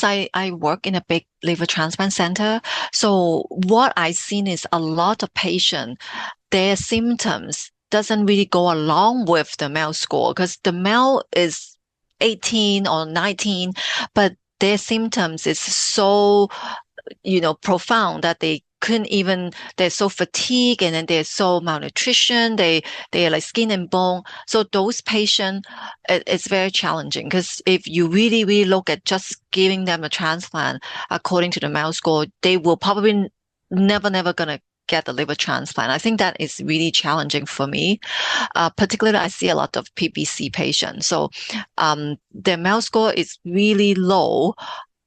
I work in a big liver transplant center. So what I've seen is a lot of patients, their symptoms doesn't really go along with the MELD score because the MELD is 18 or 19, but their symptoms is so, profound that they couldn't even, they're so fatigued and then they're so malnutrition. They're like skin and bone. So those patients, it's very challenging because if you really, really look at just giving them a transplant according to the MELD score, they will probably never gonna get the liver transplant. I think that is really challenging for me. Particularly, I see a lot of PBC patients. So their MELD score is really low,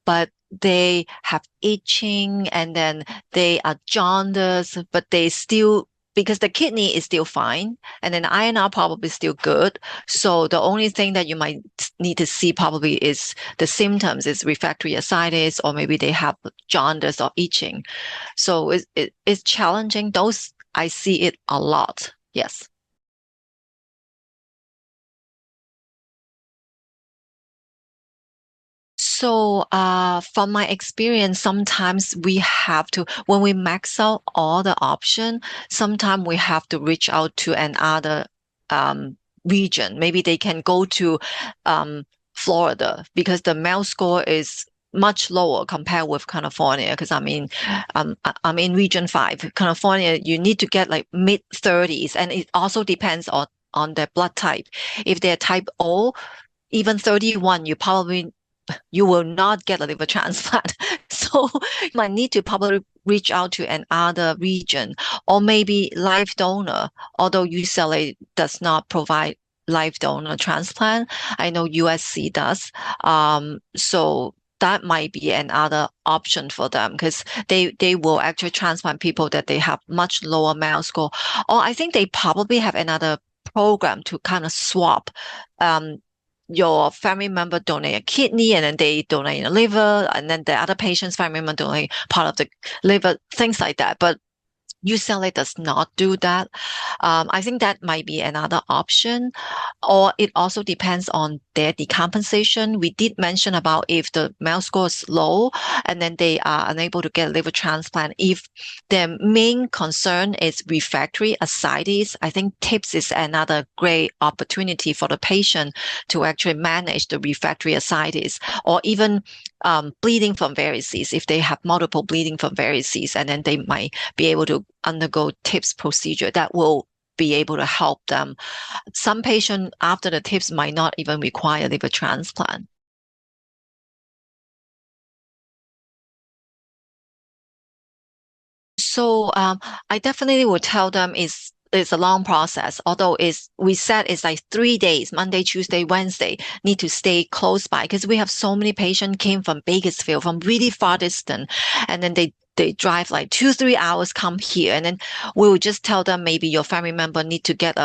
but they have itching and then they are jaundice, but they still, because the kidney is still fine and then INR probably still good. So the only thing that you might need to see probably is the symptoms is refractory ascites, or maybe they have jaundice or itching. So it's challenging. Those, I see it a lot. Yes. So, from my experience, sometimes we have to, when we max out all the option, sometimes we have to reach out to another region. Maybe they can go to Florida because the MELD score is much lower compared with California. Because I'm in region 5. California, you need to get like mid 30s, and it also depends on their blood type. If they're type O, even 31, you will not get a liver transplant. So you might need to probably reach out to another region or maybe live donor, although UCLA does not provide live donor transplant. I know USC does. So that might be another option for them because they will actually transplant people that they have much lower MELD score. Or I think they probably have another program to kind of swap um, your family member donate a kidney and then they donate a liver and then the other patient's family member donate part of the liver, things like that. But UCLA does not do that. I think that might be another option, or it also depends on their decompensation. We did mention about if the MELD score is low and then they are unable to get liver transplant. If their main concern is refractory ascites, I think TIPS is another great opportunity for the patient to actually manage the refractory ascites, or even bleeding from varices. If they have multiple bleeding from varices, and then they might be able to undergo TIPS procedure that will be able to help them. Some patients after the TIPS might not even require liver transplant. So I definitely would tell them it's a long process. Although we said it's like 3 days, Monday, Tuesday, Wednesday, need to stay close by because we have so many patients came from Bakersfield, from really far distance, and then they drive like 2-3 hours come here, and then we will just tell them maybe your family member need to get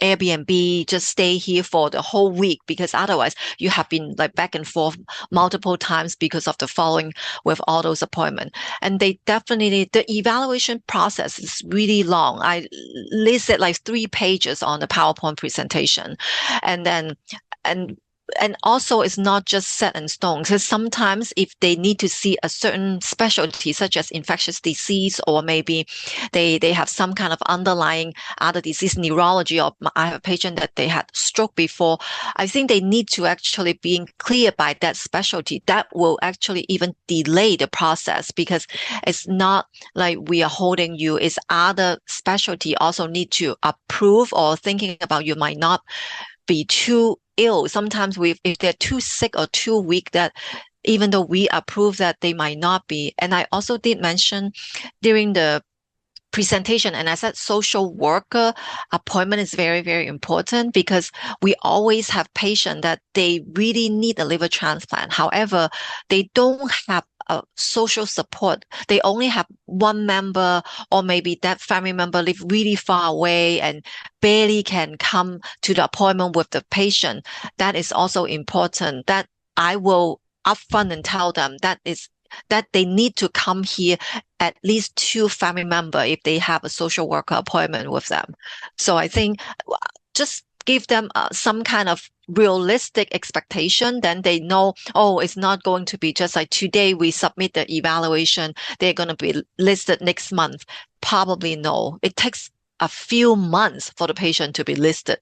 Airbnb, just stay here for the whole week because otherwise you have been like back and forth multiple times because of the following with all those appointments. And they definitely, the evaluation process is really long. I listed like 3 pages on the PowerPoint presentation. And then, and and also it's not just set in stone because sometimes if they need to see a certain specialty such as infectious disease, or maybe they have some kind of underlying other disease, neurology, or I have a patient that they had stroke before, I think they need to actually being clear by that specialty. That will actually even delay the process because it's not like we are holding you, it's other specialty also need to approve or thinking about you might not be too ill. Sometimes if they're too sick or too weak, that even though we approve that they might not be. And I also did mention during the presentation, and I said social worker appointment is very, very important because we always have patients that they really need a liver transplant. However, they don't have a social support. They only have one member, or maybe that family member live really far away and barely can come to the appointment with the patient. That is also important. That I will upfront and tell them that they need to come here at least 2 family member if they have a social worker appointment with them. So I think just give them some kind of realistic expectation, then they know, oh, it's not going to be just like today we submit the evaluation, they're going to be listed next month. Probably no. It takes a few months for the patient to be listed.